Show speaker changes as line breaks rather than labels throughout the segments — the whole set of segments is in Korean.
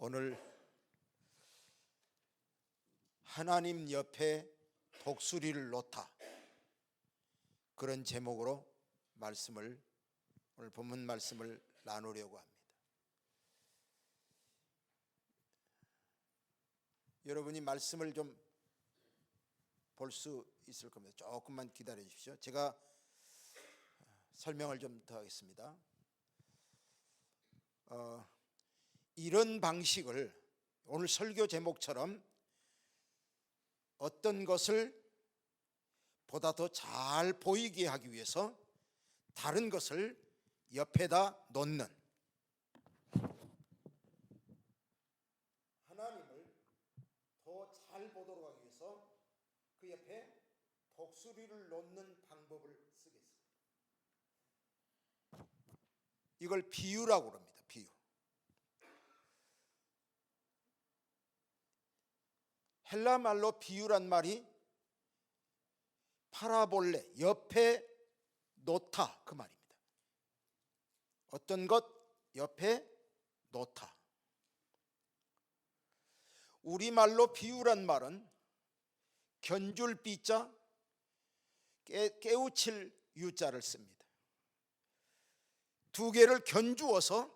오늘 하나님 옆에 독수리를 놓다, 그런 제목으로 오늘 본문 말씀을 나누려고 합니다. 여러분이 말씀을 좀 볼 수 있을 겁니다. 조금만 기다려 주십시오. 제가 설명을 좀 더 하겠습니다. 이런 방식을 오늘 설교 제목처럼 어떤 것을 보다 더 잘 보이게 하기 위해서 다른 것을 옆에다 놓는, 하나님을 더 잘 보도록 하기 위해서 그 옆에 독수리를 놓는 방법을 쓰겠습니다. 이걸 비유라고 합니다. 비유. 헬라 말로 비유란 말이 파라볼레, 옆에 놓다, 그 말입니다. 어떤 것 옆에 놓다. 우리말로 비유란 말은 견줄 비자, 깨우칠 유자를 씁니다. 두 개를 견주어서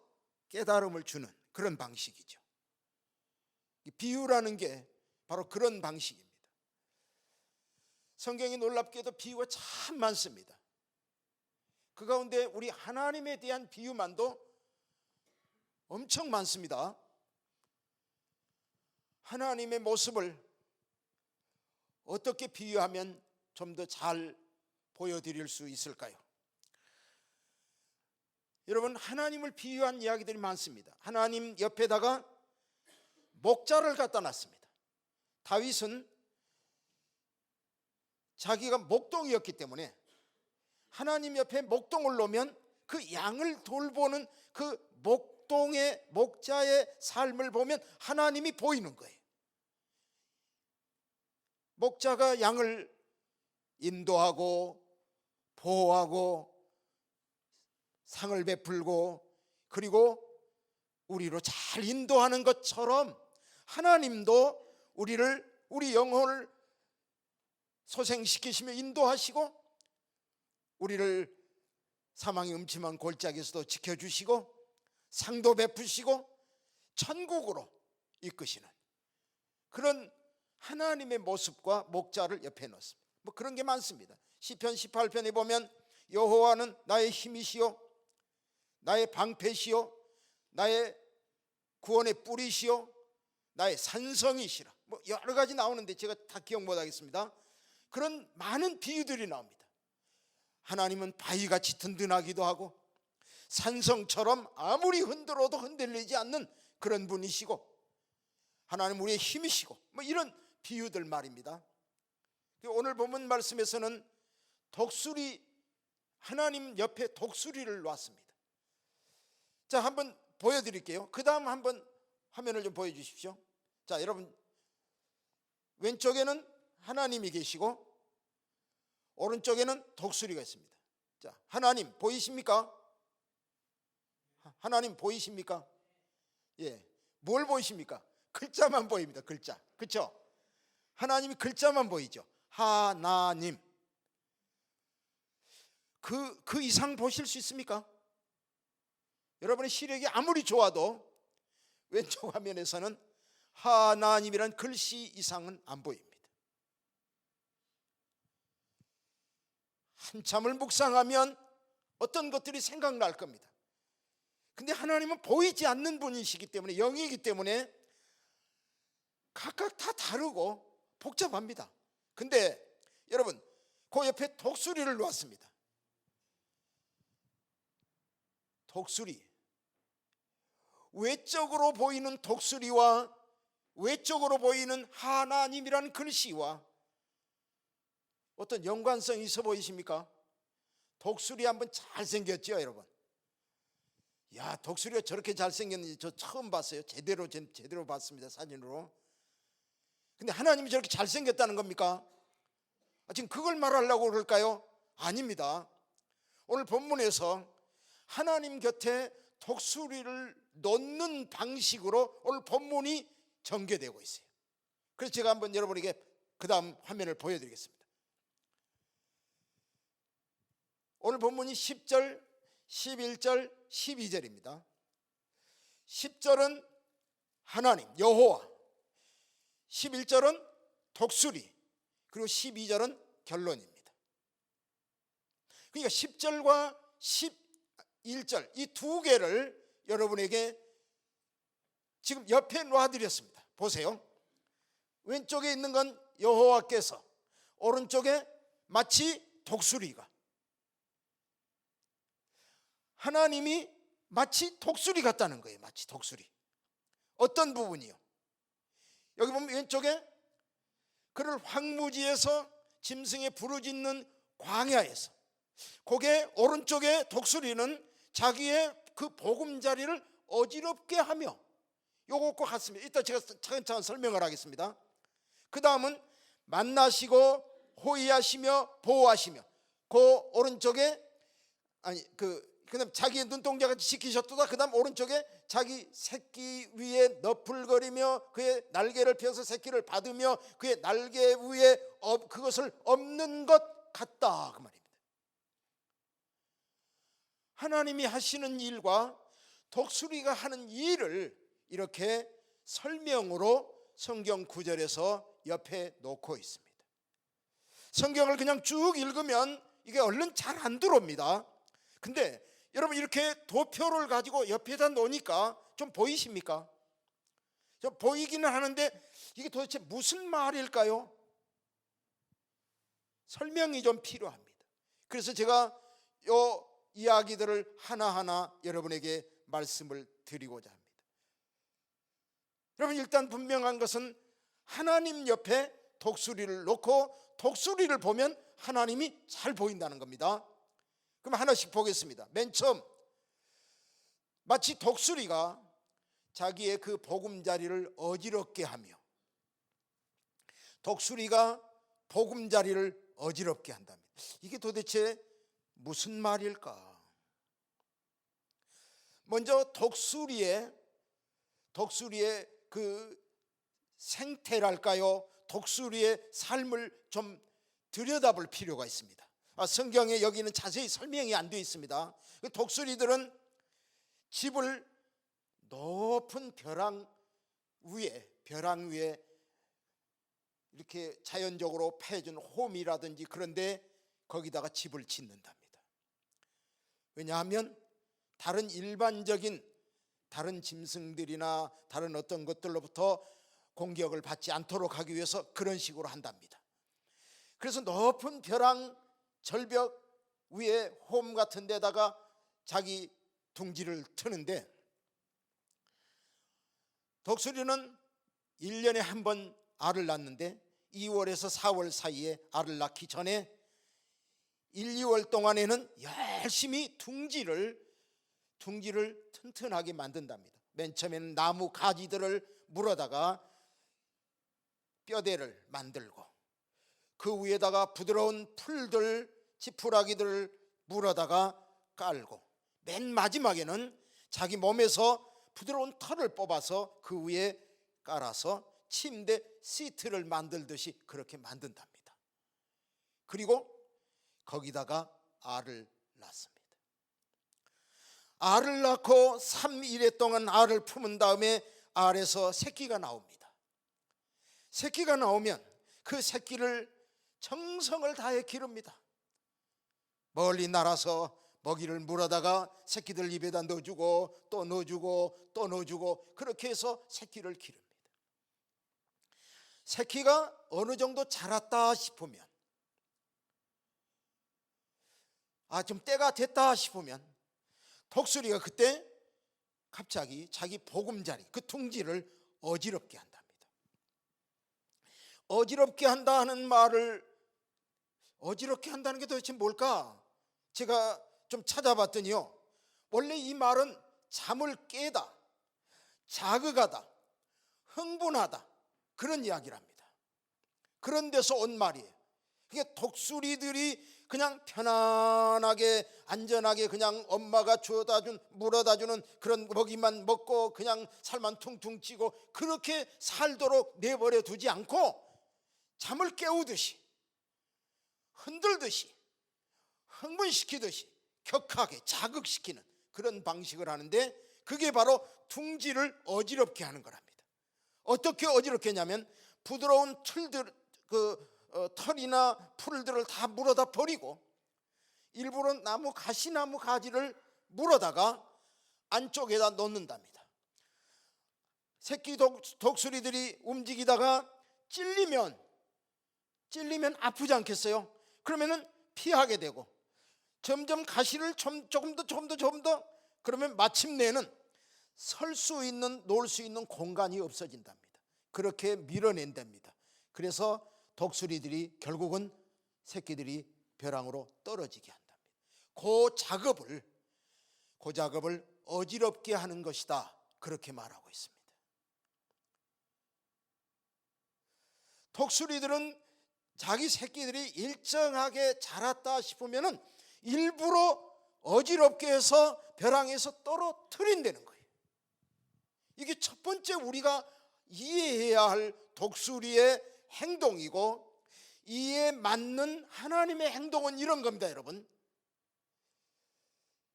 깨달음을 주는 그런 방식이죠. 비유라는 게 바로 그런 방식입니다. 성경이 놀랍게도 비유가 참 많습니다. 그 가운데 우리 하나님에 대한 비유만도 엄청 많습니다. 하나님의 모습을 어떻게 비유하면 좀 더 잘 보여드릴 수 있을까요? 여러분, 하나님을 비유한 이야기들이 많습니다. 하나님 옆에다가 목자를 갖다 놨습니다. 다윗은 자기가 목동이었기 때문에 하나님 옆에 목동을 놓으면 그 양을 돌보는 그 목자의 삶을 보면 하나님이 보이는 거예요. 목자가 양을 인도하고 보호하고 상을 베풀고 그리고 우리로 잘 인도하는 것처럼 하나님도 우리 영혼을 소생시키시며 인도하시고 우리를 사망의 음침한 골짜기에서도 지켜주시고 상도 베푸시고 천국으로 이끄시는 그런 하나님의 모습과 목자를 옆에 놓습니다. 뭐 그런 게 많습니다. 시편 18편에 보면 여호와는 나의 힘이시요 나의 방패시요 나의 구원의 뿌리시요 나의 산성이시라. 뭐 여러 가지 나오는데 제가 다 기억 못 하겠습니다. 그런 많은 비유들이 나옵니다. 하나님은 바위같이 든든하기도 하고 산성처럼 아무리 흔들어도 흔들리지 않는 그런 분이시고 하나님 우리의 힘이시고 뭐 이런 비유들 말입니다. 오늘 본문 말씀에서는 하나님 옆에 독수리를 놨습니다. 자, 한번 보여드릴게요. 그 다음 한번 화면을 좀 보여주십시오. 자, 여러분, 왼쪽에는 하나님이 계시고 오른쪽에는 독수리가 있습니다. 자, 하나님 보이십니까? 하나님 보이십니까? 예, 뭘 보이십니까? 글자만 보입니다. 글자, 그렇죠? 하나님이 글자만 보이죠. 하나님. 그 이상 보실 수 있습니까? 여러분의 시력이 아무리 좋아도 왼쪽 화면에서는 하나님이란 글씨 이상은 안 보입니다. 한참을 묵상하면 어떤 것들이 생각날 겁니다. 근데 하나님은 보이지 않는 분이시기 때문에, 영이기 때문에 각각 다 다르고 복잡합니다. 근데 여러분, 그 옆에 독수리를 놓았습니다. 독수리, 외적으로 보이는 독수리와 외적으로 보이는 하나님이라는 글씨와 어떤 연관성이 있어 보이십니까? 독수리 한번 잘생겼죠, 여러분? 야, 독수리가 저렇게 잘생겼는지 저 처음 봤어요. 제대로 봤습니다, 사진으로. 근데 하나님이 저렇게 잘생겼다는 겁니까? 지금 그걸 말하려고 그럴까요? 아닙니다. 오늘 본문에서 하나님 곁에 독수리를 놓는 방식으로 오늘 본문이 전개되고 있어요. 그래서 제가 한번 여러분에게 그 다음 화면을 보여드리겠습니다. 오늘 본문이 10절, 11절, 12절입니다. 10절은 하나님, 여호와, 11절은 독수리, 그리고 12절은 결론입니다. 그러니까 10절과 11절 이 두 개를 여러분에게 지금 옆에 놔드렸습니다. 보세요. 왼쪽에 있는 건 여호와께서, 오른쪽에 마치 독수리가, 하나님이 마치 독수리 같다는 거예요. 마치 독수리. 어떤 부분이요? 여기 보면 왼쪽에 그를 황무지에서 짐승의 부르짖는 광야에서, 거기에 오른쪽에 독수리는 자기의 그 보금자리를 어지럽게 하며, 요것과 같습니다. 이따 제가 차근차근 설명을 하겠습니다. 그 다음은 만나시고 호위하시며 보호하시며, 그 오른쪽에 그다음 자기의 눈동자같이 지키셨도다. 그 다음 오른쪽에 자기 새끼 위에 너풀거리며 그의 날개를 펴서 새끼를 받으며 그의 날개 위에 그것을 엎는 것 같다, 그 말입니다. 하나님이 하시는 일과 독수리가 하는 일을 이렇게 설명으로 성경 구절에서 옆에 놓고 있습니다. 성경을 그냥 쭉 읽으면 이게 얼른 잘 안 들어옵니다. 근데 여러분, 이렇게 도표를 가지고 옆에다 놓으니까 좀 보이십니까? 좀 보이기는 하는데 이게 도대체 무슨 말일까요? 설명이 좀 필요합니다. 그래서 제가 이 이야기들을 하나하나 여러분에게 말씀을 드리고자 합니다. 여러분, 일단 분명한 것은 하나님 옆에 독수리를 놓고 독수리를 보면 하나님이 잘 보인다는 겁니다. 그럼 하나씩 보겠습니다. 맨 처음, 마치 독수리가 자기의 그 보금자리를 어지럽게 하며, 독수리가 보금자리를 어지럽게 한답니다. 이게 도대체 무슨 말일까? 먼저 독수리의 그 생태랄까요? 독수리의 삶을 좀 들여다볼 필요가 있습니다. 성경에 여기는 자세히 설명이 안 되어 있습니다. 독수리들은 집을 높은 벼랑 위에 이렇게 자연적으로 파여진 홈이라든지 그런데 거기다가 집을 짓는답니다. 왜냐하면 다른 일반적인 다른 짐승들이나 다른 어떤 것들로부터 공격을 받지 않도록 하기 위해서 그런 식으로 한답니다. 그래서 높은 벼랑 절벽 위에 홈 같은 데다가 자기 둥지를 트는데, 독수리는 1년에 한 번 알을 낳는데 2월에서 4월 사이에 알을 낳기 전에 1, 2월 동안에는 열심히 둥지를 튼튼하게 만든답니다. 맨 처음에는 나무 가지들을 물어다가 뼈대를 만들고, 그 위에다가 부드러운 풀들, 지푸라기들을 물어다가 깔고, 맨 마지막에는 자기 몸에서 부드러운 털을 뽑아서 그 위에 깔아서 침대 시트를 만들듯이 그렇게 만든답니다. 그리고 거기다가 알을 낳습니다. 알을 낳고 3일 동안 알을 품은 다음에 알에서 새끼가 나옵니다. 새끼가 나오면 그 새끼를 정성을 다해 기릅니다. 멀리 날아서 먹이를 물어다가 새끼들 입에다 넣어주고 또 넣어주고 또 넣어주고, 그렇게 해서 새끼를 기릅니다. 새끼가 어느 정도 자랐다 싶으면, 좀 때가 됐다 싶으면 독수리가 그때 갑자기 자기 보금자리, 그 둥지를 어지럽게 한답니다. 어지럽게 한다는 말을, 어지럽게 한다는 게 도대체 뭘까? 제가 좀 찾아봤더니요, 원래 이 말은 잠을 깨다, 자극하다, 흥분하다, 그런 이야기랍니다. 그런 데서 온 말이에요. 그러니까 독수리들이 그냥 편안하게 안전하게 그냥 엄마가 물어다 주는 그런 먹이만 먹고 그냥 살만 퉁퉁 찌고 그렇게 살도록 내버려 두지 않고 잠을 깨우듯이 흔들듯이 흥분시키듯이 격하게 자극시키는 그런 방식을 하는데, 그게 바로 둥지를 어지럽게 하는 거랍니다. 어떻게 어지럽게 하냐면 부드러운 털이나 풀들을 다 물어다 버리고 일부러 가시나무 가지를 물어다가 안쪽에다 넣는답니다. 새끼 독수리들이 움직이다가 찔리면 아프지 않겠어요? 그러면은 피하게 되고 점점 가시를 조금 더 그러면 마침내는 설 수 있는, 놓을 수 있는 공간이 없어진답니다. 그렇게 밀어낸답니다. 그래서 독수리들이 결국은 새끼들이 벼랑으로 떨어지게 한답니다. 그 작업을 어지럽게 하는 것이다, 그렇게 말하고 있습니다. 독수리들은 자기 새끼들이 일정하게 자랐다 싶으면은 일부러 어지럽게 해서 벼랑에서 떨어뜨린다는 거예요. 이게 첫 번째 우리가 이해해야 할 독수리의 행동이고, 이에 맞는 하나님의 행동은 이런 겁니다. 여러분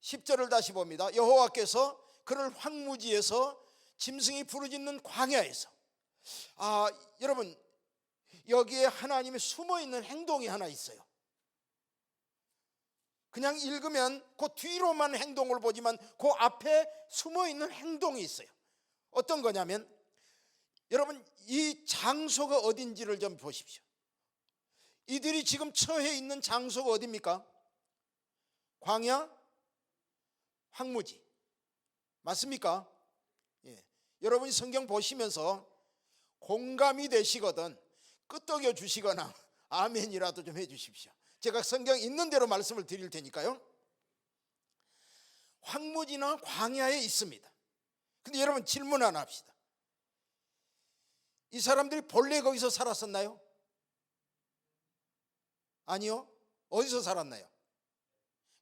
10절을 다시 봅니다. 여호와께서 그를 황무지에서 짐승이 부르짖는 광야에서, 여러분 여기에 하나님이 숨어있는 행동이 하나 있어요. 그냥 읽으면 그 뒤로만 행동을 보지만 그 앞에 숨어있는 행동이 있어요. 어떤 거냐면, 여러분 이 장소가 어딘지를 좀 보십시오. 이들이 지금 처해 있는 장소가 어디입니까? 광야, 황무지, 맞습니까? 예. 여러분이 성경 보시면서 공감이 되시거든 끄떡여 주시거나 아멘이라도 좀 해주십시오. 제가 성경 있는 대로 말씀을 드릴 테니까요. 황무지나 광야에 있습니다. 근데 여러분 질문 하나 합시다. 이 사람들이 본래 거기서 살았었나요? 아니요. 어디서 살았나요?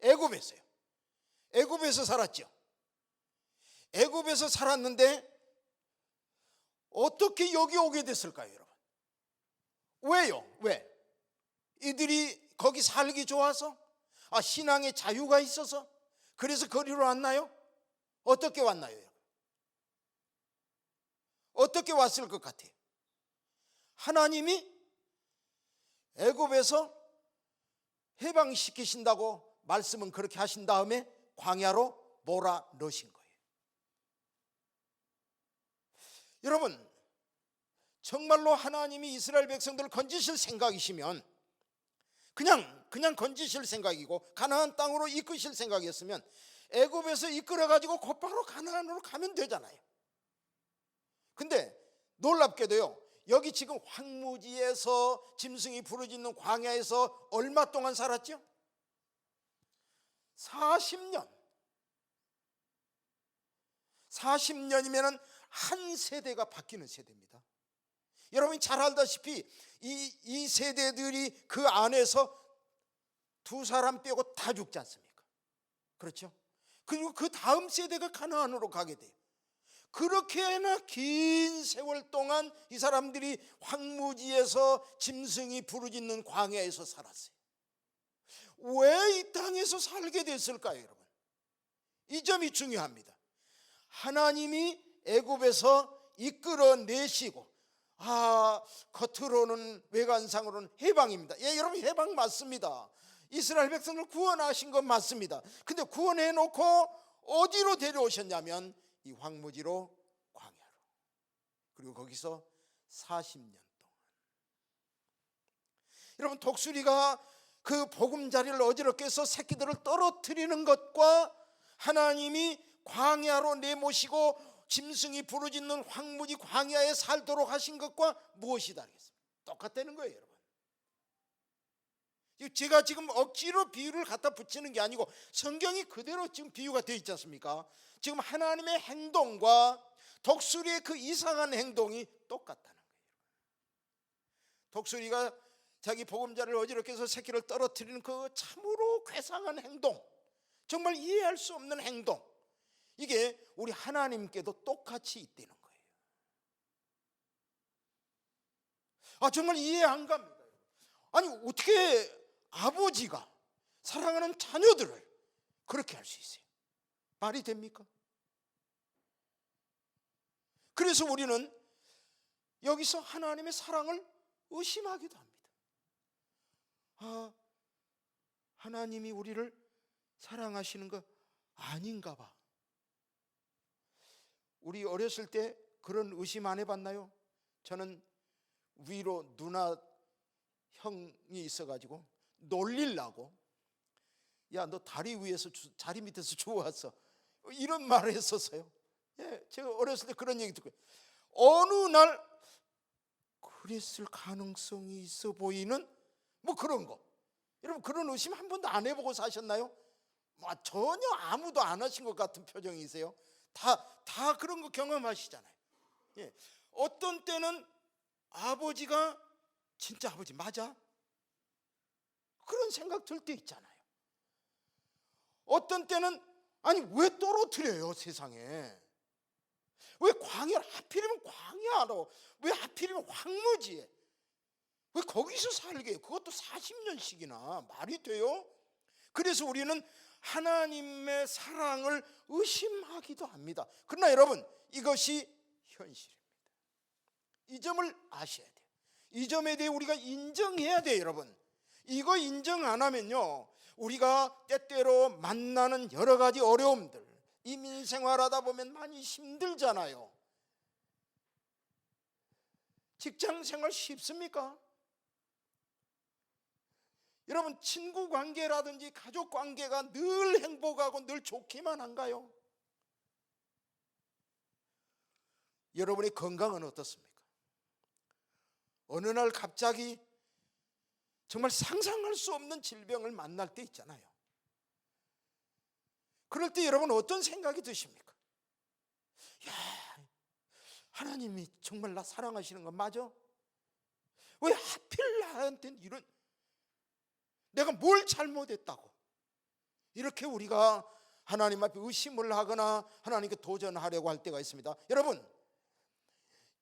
애굽에서요. 애굽에서 살았죠. 애굽에서 살았는데 어떻게 여기 오게 됐을까요, 여러분? 왜요? 왜? 이들이 거기 살기 좋아서? 신앙의 자유가 있어서? 그래서 거리로 왔나요? 어떻게 왔나요, 여러분? 어떻게 왔을 것 같아요? 하나님이 애굽에서 해방시키신다고 말씀은 그렇게 하신 다음에 광야로 몰아넣으신 거예요. 여러분 정말로 하나님이 이스라엘 백성들을 건지실 생각이시면 그냥 건지실 생각이고 가나안 땅으로 이끄실 생각이었으면 애굽에서 이끌어가지고 곧바로 가나안으로 가면 되잖아요. 근데 놀랍게도요, 여기 지금 황무지에서 짐승이 부르짖는 광야에서 얼마 동안 살았죠? 40년. 40년이면 한 세대가 바뀌는 세대입니다. 여러분이 잘 알다시피 이 세대들이 그 안에서 두 사람 빼고 다 죽지 않습니까? 그렇죠? 그리고 그 다음 세대가 가나안으로 가게 돼요. 그렇게나 긴 세월 동안 이 사람들이 황무지에서 짐승이 부르짖는 광야에서 살았어요. 왜 이 땅에서 살게 됐을까요, 여러분? 이 점이 중요합니다. 하나님이 애굽에서 이끌어내시고 겉으로는 외관상으로는 해방입니다. 예, 여러분 해방 맞습니다. 이스라엘 백성을 구원하신 건 맞습니다. 근데 구원해 놓고 어디로 데려오셨냐면 이 황무지로, 광야로. 그리고 거기서 40년 동안. 여러분 독수리가 그 보금자리를 어지럽게 해서 새끼들을 떨어뜨리는 것과 하나님이 광야로 내모시고 짐승이 부르짖는 황무지 광야에 살도록 하신 것과 무엇이 다르겠습니까? 똑같다는 거예요, 여러분. 제가 지금 억지로 비유를 갖다 붙이는 게 아니고 성경이 그대로 지금 비유가 되어 있지 않습니까? 지금 하나님의 행동과 독수리의 그 이상한 행동이 똑같다는 거예요. 독수리가 자기 보금자리를 어지럽게 해서 새끼를 떨어뜨리는 그 참으로 괴상한 행동, 정말 이해할 수 없는 행동, 이게 우리 하나님께도 똑같이 있다는 거예요. 정말 이해 안 갑니다. 아니 어떻게 아버지가 사랑하는 자녀들을 그렇게 할 수 있어요? 말이 됩니까? 그래서 우리는 여기서 하나님의 사랑을 의심하기도 합니다. 하나님이 우리를 사랑하시는 거 아닌가 봐. 우리 어렸을 때 그런 의심 안 해봤나요? 저는 위로 누나 형이 있어가지고 놀리려고, 야 너 다리 위에서 자리 밑에서 주워왔어, 이런 말을 했었어요. 제가 어렸을 때 그런 얘기 듣고 어느 날 그랬을 가능성이 있어 보이는 뭐 그런 거. 여러분 그런 의심 한 번도 안 해보고 사셨나요? 전혀 아무도 안 하신 것 같은 표정이세요. 다 그런 거 경험하시잖아요. 어떤 때는 아버지가 진짜 아버지 맞아? 그런 생각 들 때 있잖아요. 어떤 때는 아니 왜 떨어뜨려요 세상에? 왜 광야를 하필이면 광야로, 왜 하필이면 황무지에 왜 거기서 살게 해요? 그것도 40년씩이나 말이 돼요? 그래서 우리는 하나님의 사랑을 의심하기도 합니다. 그러나 여러분 이것이 현실입니다. 이 점을 아셔야 돼요. 이 점에 대해 우리가 인정해야 돼요. 여러분 이거 인정 안 하면요, 우리가 때때로 만나는 여러 가지 어려움들, 이민생활하다 보면 많이 힘들잖아요. 직장생활 쉽습니까? 여러분 친구 관계라든지 가족 관계가 늘 행복하고 늘 좋기만 한가요? 여러분의 건강은 어떻습니까? 어느 날 갑자기 정말 상상할 수 없는 질병을 만날 때 있잖아요. 그럴 때 여러분 어떤 생각이 드십니까? 야, 하나님이 정말 나 사랑하시는 건 맞아? 왜 하필 나한테는 이런, 내가 뭘 잘못했다고 이렇게 우리가 하나님 앞에 의심을 하거나 하나님께 도전하려고 할 때가 있습니다. 여러분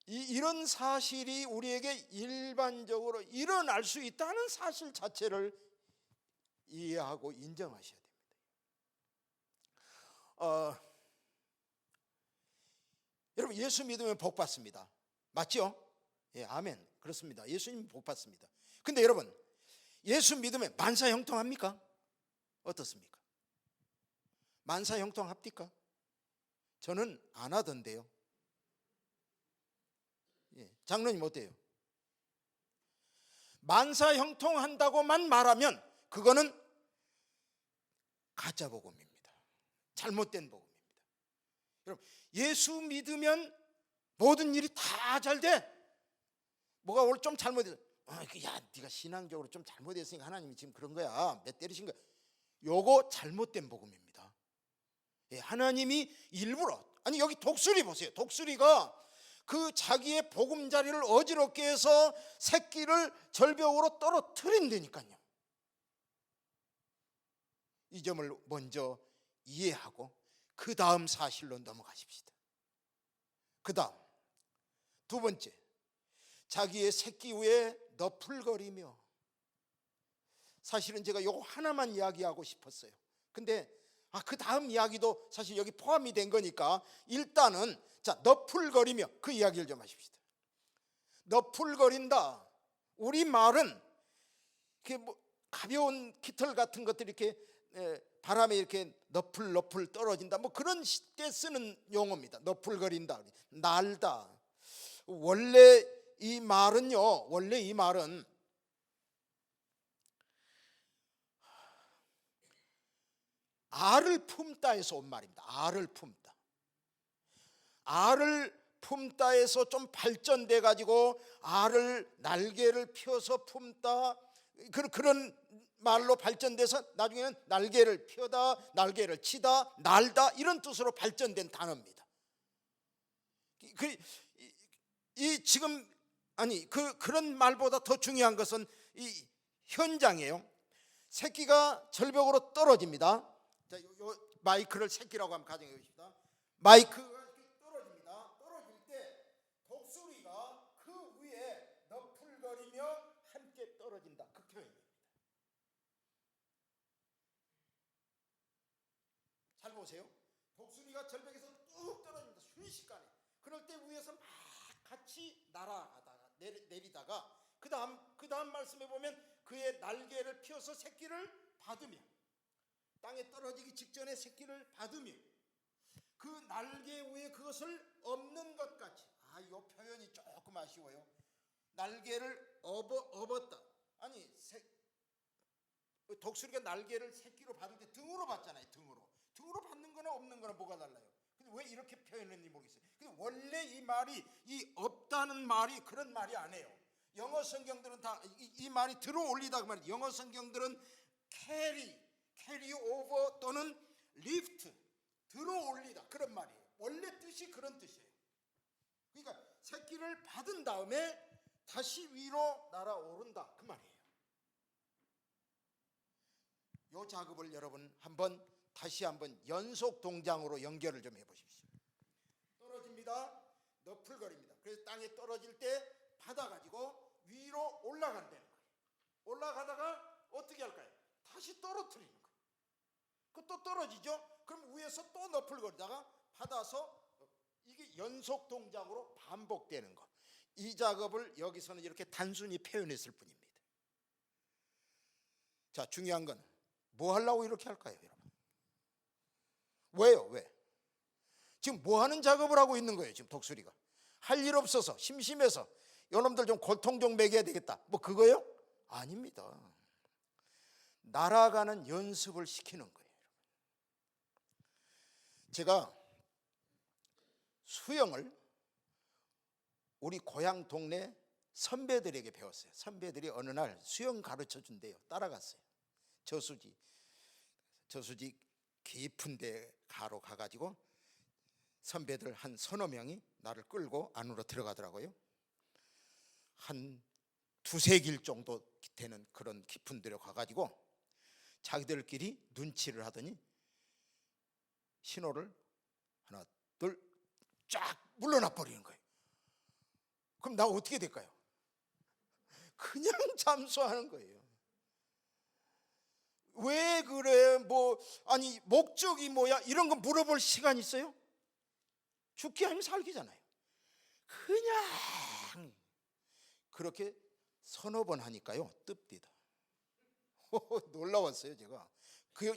이런 사실이 우리에게 일반적으로 일어날 수 있다는 사실 자체를 이해하고 인정하셔야 됩니다. 여러분 예수 믿으면 복 받습니다. 맞죠? 예, 아멘. 그렇습니다. 예수님 복 받습니다. 근데 여러분 예수 믿으면 만사형통합니까? 어떻습니까? 만사형통합니까? 저는 안 하던데요. 장로님 어때요? 만사형통한다고만 말하면 그거는 가짜 복음입니다. 잘못된 복음입니다. 여러분 예수 믿으면 모든 일이 다 잘 돼. 뭐가 오늘 좀 잘못했어, 야 네가 신앙적으로 좀 잘못했으니까 하나님이 지금 그런 거야, 몇 때리신 거야, 요거 잘못된 복음입니다. 하나님이 일부러, 아니 여기 독수리 보세요. 독수리가 그 자기의 보금자리를 어지럽게 해서 새끼를 절벽으로 떨어뜨린다니까요. 이 점을 먼저 이해하고 그 다음 사실로 넘어가십시다. 그 다음 두 번째, 자기의 새끼 위에 너풀거리며. 사실은 제가 요거 하나만 이야기하고 싶었어요. 근데 그 다음 이야기도 사실 여기 포함이 된 거니까 일단은 자, 너풀거리며 그 이야기를 좀 하십시다. 너풀거린다. 우리 말은 이렇게 뭐 가벼운 깃털 같은 것들이 이렇게 바람에 이렇게 너풀 떨어진다, 뭐 그런 때 쓰는 용어입니다. 너풀거린다, 날다. 원래 이 말은 알을 품다에서 온 말입니다. 알을 품다. 알을 품다에서 좀 발전돼 가지고 알을 날개를 펴서 품다, 그런 말로 발전돼서 나중에는 날개를 펴다, 날개를 치다, 날다, 이런 뜻으로 발전된 단어입니다. 지금 그런 말보다 더 중요한 것은 이 현장이에요. 새끼가 절벽으로 떨어집니다. 자, 요 마이크를 새끼라고 한번 가정해 봅시다. 마이크가 이렇게 떨어집니다. 떨어질 때 독수리가 그 위에 너풀거리며 함께 떨어진다. 그 표현입니다. 잘 보세요. 독수리가 절벽에서 뚝 떨어집니다. 순식간에. 그럴 때 위에서 막 같이 날아가다가 내리다가 그 다음 말씀에 보면 그의 날개를 펴서 새끼를 받으며, 땅에 떨어지기 직전에 새끼를 받으며 그 날개 위에 그것을 엎는 것 같이. 이 표현이 조금 아쉬워요. 날개를 업었다. 아니 독수리가 날개를 새끼로 받을 때 등으로 받잖아요. 등으로 받는 거나 엎는 거나 뭐가 달라요? 근데 왜 이렇게 표현했는지 모르겠어요. 근데 원래 이 말이, 이 엎다는 말이 그런 말이 아니에요. 영어 성경들은 다 이 말이 들어 올리다 그 말이에요. 영어 성경들은 carry over 또는 lift, 들어 올리다, 그런 말이에요. 원래 뜻이 그런 뜻이에요. 그러니까 새끼를 받은 다음에 다시 위로 날아오른다, 그 말이에요. 이 작업을 여러분 다시 한번 연속 동작으로 연결을 좀 해보십시오. 떨어집니다. 너풀거립니다. 그래서 땅에 떨어질 때 받아가지고 위로 올라간다는 거예요. 올라가다가 어떻게 할까요? 다시 떨어뜨리는 거예요. 그 또 떨어지죠? 그럼 위에서 또 너풀거리다가 받아서, 이게 연속 동작으로 반복되는 거. 이 작업을 여기서는 이렇게 단순히 표현했을 뿐입니다. 자, 중요한 건 뭐 하려고 이렇게 할까요, 여러분? 왜요? 왜? 지금 뭐 하는 작업을 하고 있는 거예요, 지금 독수리가? 할 일 없어서 심심해서 이놈들 좀 고통 좀 먹여야 되겠다, 뭐 그거요? 아닙니다. 날아가는 연습을 시키는 거예요. 제가 수영을 우리 고향 동네 선배들에게 배웠어요. 선배들이 어느 날 수영 가르쳐 준대요. 따라갔어요. 저수지 깊은 데 가가지고 선배들 한 서너 명이 나를 끌고 안으로 들어가더라고요. 한 두세 길 정도 되는 그런 깊은 데로 가가지고 자기들끼리 눈치를 하더니 신호를 하나 둘 쫙 물러나 버리는 거예요. 그럼 나 어떻게 될까요? 그냥 잠수하는 거예요. 왜 그래? 아니 목적이 뭐야? 이런 거 물어볼 시간 있어요? 죽기 아니면 살기잖아요. 그냥 그렇게 서너 번 하니까요, 뜹디다. 놀라웠어요.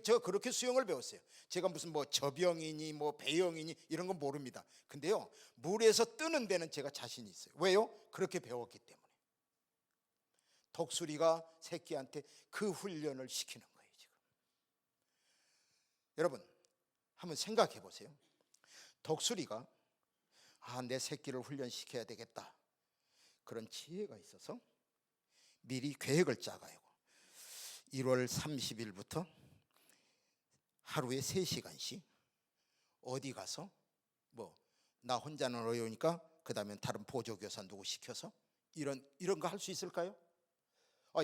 제가 그렇게 수영을 배웠어요. 제가 무슨 저병이니 배영이니 이런 건 모릅니다. 근데요, 물에서 뜨는 데는 제가 자신이 있어요. 왜요? 그렇게 배웠기 때문에. 독수리가 새끼한테 그 훈련을 시키는 거예요, 지금. 여러분, 한번 생각해 보세요. 독수리가 내 새끼를 훈련시켜야 되겠다, 그런 지혜가 있어서 미리 계획을 짜가요. 1월 30일부터 하루에 3시간씩 어디 가서 나 혼자는 어려우니까 그 다음에 다른 보조교사 누구 시켜서 이런 거 할 수 있을까요?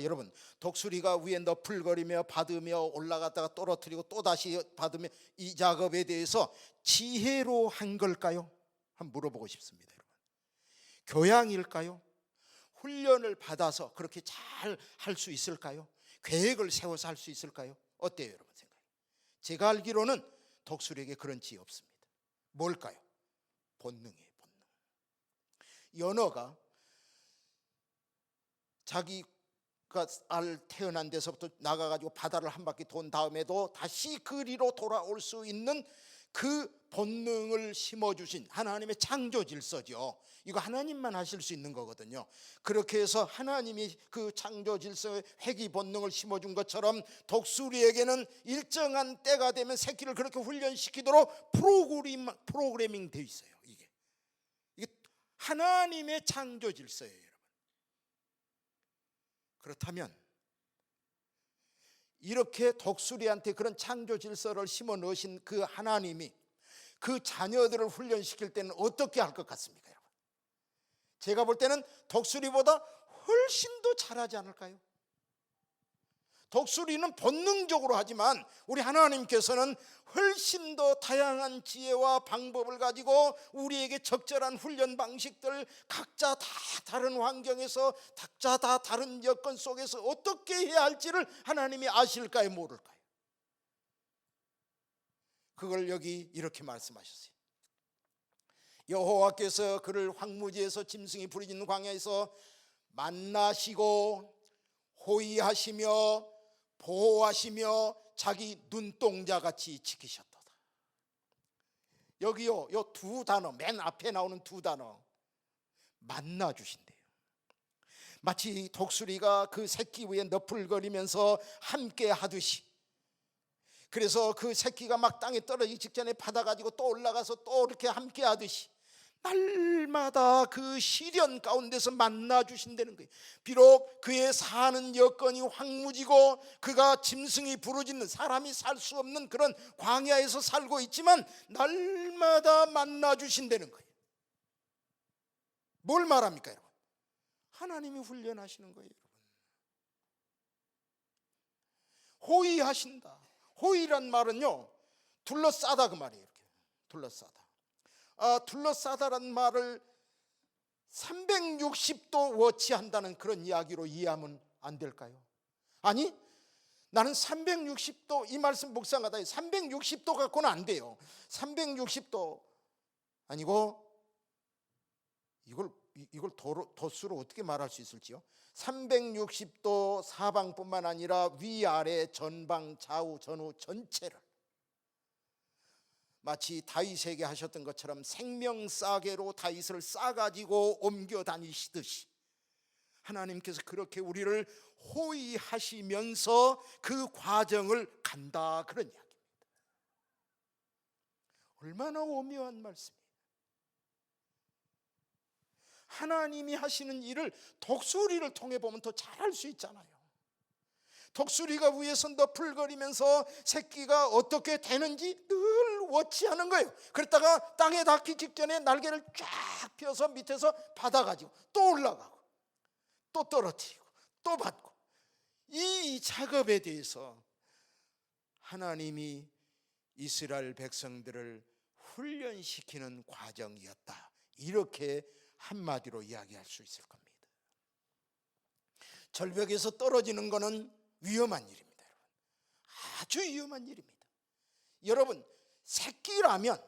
여러분, 독수리가 위에 너풀거리며 받으며 올라갔다가 떨어뜨리고 또 다시 받으며 이 작업에 대해서 지혜로 한 걸까요? 한번 물어보고 싶습니다. 여러분, 교양일까요? 훈련을 받아서 그렇게 잘 할 수 있을까요? 계획을 세워서 할 수 있을까요? 어때요, 여러분 생각이? 제가 알기로는 독수리에게 그런 지혜 없습니다. 뭘까요? 본능이에요, 본능. 연어가 자기가 태어난 데서부터 나가가지고 바다를 한 바퀴 돈 다음에도 다시 그리로 돌아올 수 있는 그 본능을 심어주신 하나님의 창조 질서죠. 이거 하나님만 하실 수 있는 거거든요. 그렇게 해서 하나님이 그 창조 질서의 회귀 본능을 심어준 것처럼 독수리에게는 일정한 때가 되면 새끼를 그렇게 훈련시키도록 프로그래밍 되어 있어요. 이게 하나님의 창조 질서예요, 여러분. 그렇다면 이렇게 독수리한테 그런 창조 질서를 심어 넣으신 그 하나님이 그 자녀들을 훈련시킬 때는 어떻게 할 것 같습니까, 여러분? 제가 볼 때는 독수리보다 훨씬 더 잘하지 않을까요? 독수리는 본능적으로 하지만 우리 하나님께서는 훨씬 더 다양한 지혜와 방법을 가지고 우리에게 적절한 훈련 방식들, 각자 다 다른 환경에서 각자 다 다른 여건 속에서 어떻게 해야 할지를 하나님이 아실까요, 모를까요? 그걸 여기 이렇게 말씀하셨어요. 여호와께서 그를 황무지에서 짐승이 부르짖는 광야에서 만나시고 호위하시며 보호하시며 자기 눈동자같이 지키셨도다. 여기요, 요 두 단어, 맨 앞에 나오는 두 단어, 만나 주신대요. 마치 독수리가 그 새끼 위에 너풀거리면서 함께 하듯이, 그래서 그 새끼가 막 땅에 떨어지기 직전에 받아가지고 또 올라가서 또 이렇게 함께 하듯이 날마다 그 시련 가운데서 만나 주신다는 거예요. 비록 그의 사는 여건이 황무지고 그가 짐승이 부르짖는, 사람이 살 수 없는 그런 광야에서 살고 있지만 날마다 만나 주신다는 거예요. 뭘 말합니까, 여러분? 하나님이 훈련하시는 거예요, 여러분. 호위하신다. 호위란 말은요, 둘러싸다 그 말이에요. 이렇게 둘러싸다. 둘러싸다란 말을 360도 워치한다는 그런 이야기로 이해하면 안 될까요? 아니, 나는 360도, 이 말씀 묵상하다 360도 갖고는 안 돼요. 360도 아니고 이걸 도수로 어떻게 말할 수 있을지요? 360도 사방뿐만 아니라 위아래 전방 좌우 전후 전체를 마치 다윗에게 하셨던 것처럼 생명싸개로 다윗을 싸가지고 옮겨 다니시듯이 하나님께서 그렇게 우리를 호위하시면서 그 과정을 간다, 그런 이야기입니다. 얼마나 오묘한 말씀이에요. 하나님이 하시는 일을 독수리를 통해 보면 더 잘할 수 있잖아요. 독수리가 위에서 너풀거리면서 새끼가 어떻게 되는지 늘 워치하는 거예요. 그랬다가 땅에 닿기 직전에 날개를 쫙 펴서 밑에서 받아가지고 또 올라가고 또 떨어뜨리고 또 받고, 이 작업에 대해서 하나님이 이스라엘 백성들을 훈련시키는 과정이었다, 이렇게 한마디로 이야기할 수 있을 겁니다. 절벽에서 떨어지는 것은 위험한 일입니다, 여러분. 아주 위험한 일입니다. 여러분, 새끼라면,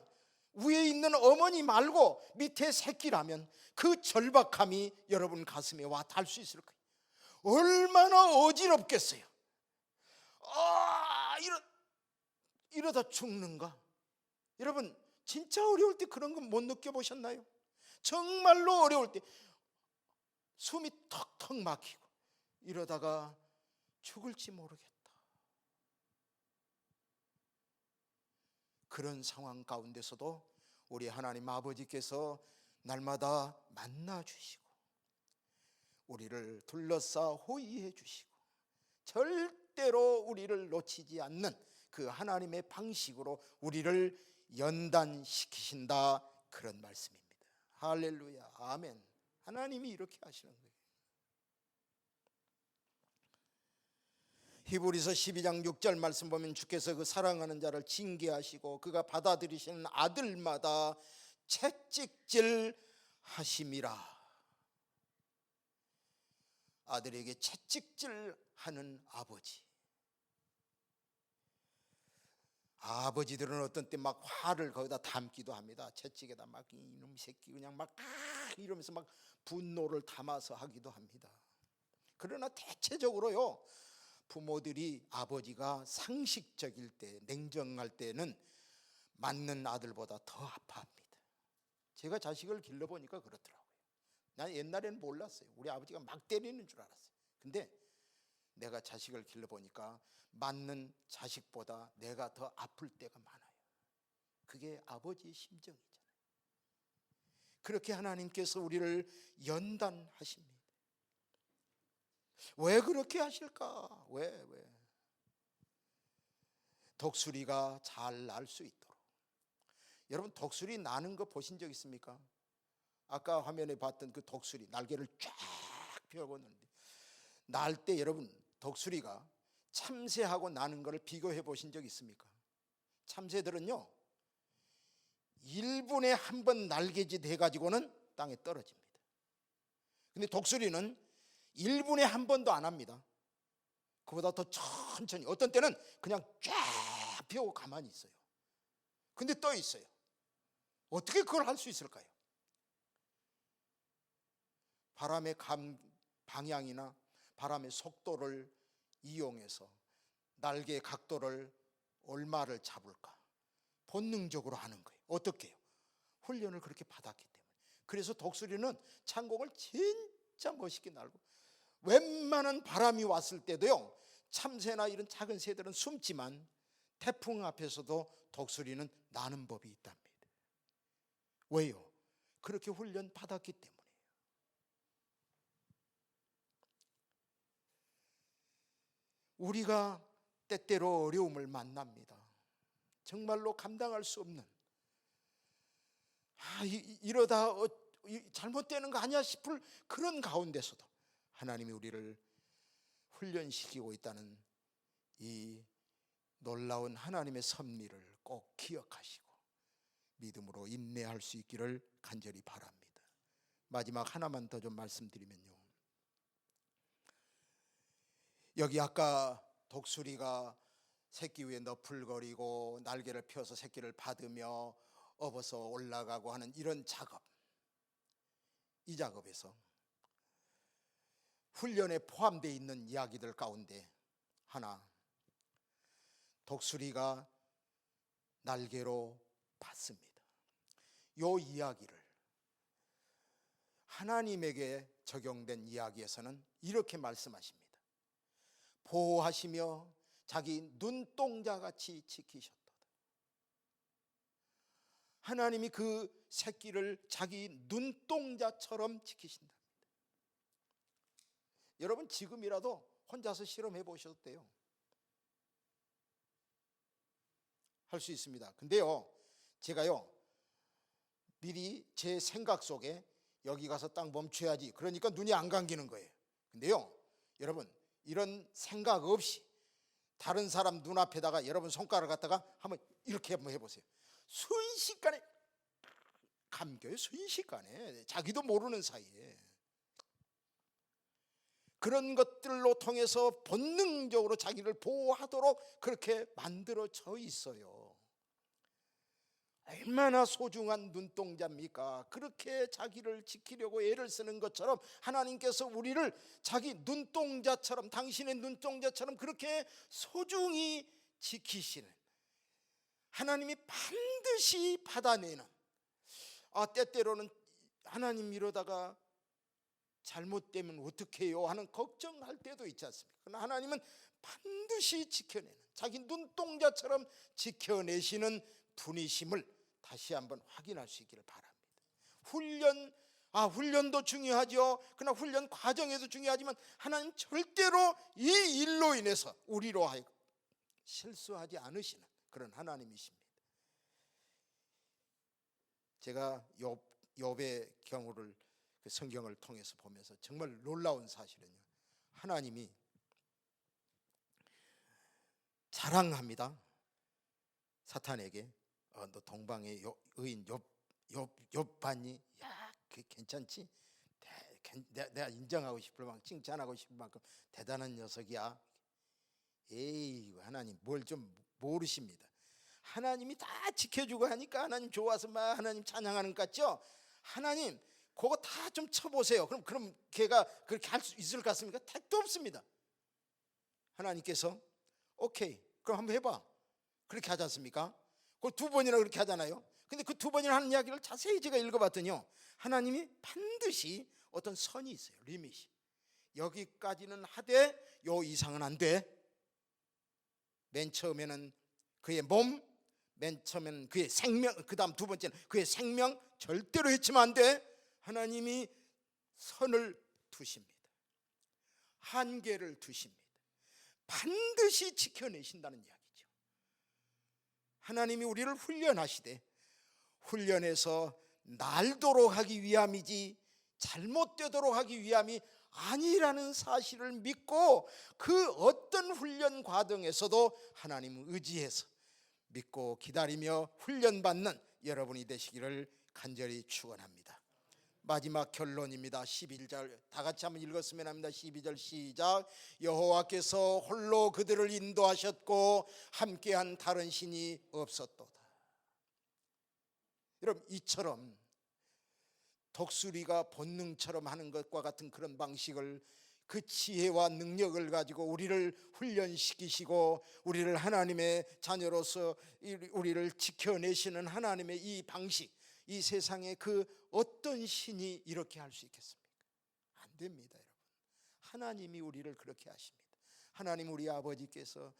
위에 있는 어머니 말고 밑에 새끼라면 그 절박함이 여러분 가슴에 와 닿을 수 있을 거예요. 얼마나 어지럽겠어요. 이러다 죽는가? 여러분, 진짜 어려울 때 그런 건 못 느껴보셨나요? 정말로 어려울 때 숨이 턱턱 막히고 이러다가 죽을지 모르겠다, 그런 상황 가운데서도 우리 하나님 아버지께서 날마다 만나 주시고 우리를 둘러싸 호위해 주시고 절대로 우리를 놓치지 않는 그 하나님의 방식으로 우리를 연단시키신다, 그런 말씀입니다. 할렐루야, 아멘. 하나님이 이렇게 하시는 거예요. 히브리서 12장 6절 말씀 보면 주께서 그 사랑하는 자를 징계하시고 그가 받아들이시는 아들마다 채찍질 하심이라. 아들에게 채찍질 하는 아버지. 아버지들은 어떤 때 막 화를 거기다 담기도 합니다. 채찍에다 막 이놈 새끼 그냥 막 이러면서 막 분노를 담아서 하기도 합니다. 그러나 대체적으로요, 부모들이 아버지가 상식적일 때, 냉정할 때는 맞는 아들보다 더 아파합니다. 제가 자식을 길러보니까 그렇더라고요. 난 옛날에는 몰랐어요. 우리 아버지가 막 때리는 줄 알았어요. 근데 내가 자식을 길러보니까 맞는 자식보다 내가 더 아플 때가 많아요. 그게 아버지의 심정이잖아요. 그렇게 하나님께서 우리를 연단하십니다. 왜 그렇게 하실까? 왜? 독수리가 잘 날 수 있도록. 여러분, 독수리 나는 거 보신 적 있습니까? 아까 화면에 봤던 그 독수리 날개를 쫙 펴고 있는데 날 때 여러분, 독수리가 참새하고 나는 것을 비교해 보신 적 있습니까? 참새들은요 1분에 한 번 날개짓 해가지고는 땅에 떨어집니다. 근데 독수리는 1분에 한 번도 안 합니다. 그보다 더 천천히, 어떤 때는 그냥 쫙 펴고 가만히 있어요. 근데 떠 있어요. 어떻게 그걸 할 수 있을까요? 바람의 방향이나 바람의 속도를 이용해서 날개의 각도를 얼마를 잡을까 본능적으로 하는 거예요. 어떻게 해요? 훈련을 그렇게 받았기 때문에. 그래서 독수리는 창공을 진짜 멋있게 날고, 웬만한 바람이 왔을 때도요 참새나 이런 작은 새들은 숨지만 태풍 앞에서도 독수리는 나는 법이 있답니다. 왜요? 그렇게 훈련 받았기 때문이에요. 우리가 때때로 어려움을 만납니다. 정말로 감당할 수 없는, 이러다 잘못되는 거 아니야 싶을 그런 가운데서도 하나님이 우리를 훈련시키고 있다는 이 놀라운 하나님의 섭리를 꼭 기억하시고 믿음으로 인내할 수 있기를 간절히 바랍니다. 마지막 하나만 더 좀 말씀드리면요, 여기 아까 독수리가 새끼 위에 너풀거리고 날개를 펴서 새끼를 받으며 업어서 올라가고 하는 이런 작업, 이 작업에서 훈련에 포함되어 있는 이야기들 가운데 하나, 독수리가 날개로 받습니다. 이 이야기를 하나님에게 적용된 이야기에서는 이렇게 말씀하십니다. 보호하시며 자기 눈동자같이 지키셨도다. 하나님이 그 새끼를 자기 눈동자처럼 지키신답니다. 여러분 지금이라도 혼자서 실험해 보셔도 돼요. 할 수 있습니다. 근데요 제가요 미리 제 생각 속에 여기 가서 딱 멈춰야지, 그러니까 눈이 안 감기는 거예요. 근데요 여러분 이런 생각 없이 다른 사람 눈앞에다가 여러분 손가락을 갖다가 한번 이렇게 한번 해보세요. 순식간에 감겨요. 순식간에, 자기도 모르는 사이에. 그런 것들로 통해서 본능적으로 자기를 보호하도록 그렇게 만들어져 있어요. 얼마나 소중한 눈동자입니까? 그렇게 자기를 지키려고 애를 쓰는 것처럼 하나님께서 우리를 자기 눈동자처럼, 당신의 눈동자처럼 그렇게 소중히 지키시는, 하나님이 반드시 받아내는, 때때로는 하나님 이러다가 잘못되면 어떡해요 하는 걱정할 때도 있지 않습니까? 그러나 하나님은 반드시 지켜내는, 자기 눈동자처럼 지켜내시는 분이심을 다시 한번 확인할 수 있기를 바랍니다. 훈련도 중요하죠. 그러나 훈련 과정에도 중요하지만 하나님 절대로 이 일로 인해서 우리로 하여금 실수하지 않으시는 그런 하나님이십니다. 제가 욥의 경우를, 그 성경을 통해서 보면서 정말 놀라운 사실은요, 하나님이 자랑합니다. 사탄에게 너 동방의 의인 욥 봤니? 야, 그 괜찮지? 내가 인정하고 싶을 만큼, 칭찬하고 싶을 만큼 대단한 녀석이야. 에이, 하나님 뭘 좀 모르십니다. 하나님이 다 지켜주고 하니까 하나님 좋아서 막 하나님 찬양하는 것 같죠? 하나님 그거 다 좀 쳐보세요. 그럼 걔가 그렇게 할 수 있을 것 같습니까? 택도 없습니다. 하나님께서 오케이, 그럼 한번 해봐. 그렇게 하지 않습니까? 그걸 2번이나 그렇게 하잖아요. 근데 그 2번이나 하는 이야기를 자세히 제가 읽어봤더니요, 하나님이 반드시 어떤 선이 있어요. 리밋이. 여기까지는 하되 요 이상은 안 돼. 맨 처음에는 그의 몸, 맨 처음에는 그의 생명, 그 다음 2번째는 그의 생명 절대로 해치면 안 돼. 하나님이 선을 두십니다. 한계를 두십니다. 반드시 지켜내신다는 이야기죠. 하나님이 우리를 훈련하시되, 훈련해서 날도록 하기 위함이지 잘못되도록 하기 위함이 아니라는 사실을 믿고 그 어떤 훈련 과정에서도 하나님을 의지해서 믿고 기다리며 훈련받는 여러분이 되시기를 간절히 축원합니다. 마지막 결론입니다. 11절 다 같이 한번 읽었으면 합니다. 12절 시작. 여호와께서 홀로 그들을 인도하셨고 함께한 다른 신이 없었도다. 여러분, 이처럼 독수리가 본능처럼 하는 것과 같은 그런 방식을, 그 지혜와 능력을 가지고 우리를 훈련시키시고 우리를 하나님의 자녀로서 우리를 지켜내시는 하나님의 이 방식, 이 세상에 그 어떤 신이 이렇게 할 수 있겠습니까? 안 됩니다, 여러분. 하나님이 우리를 그렇게 하십니다. 하나님 우리 아버지께서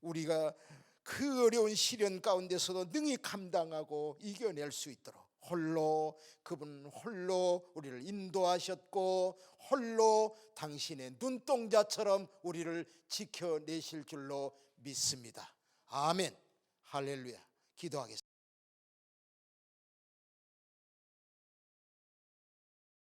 우리가 그 어려운 시련 가운데서도 능히 감당하고 이겨낼 수 있도록 그분 홀로 우리를 인도하셨고 홀로 당신의 눈동자처럼 우리를 지켜내실 줄로 믿습니다. 아멘. 할렐루야. 기도하겠습니다.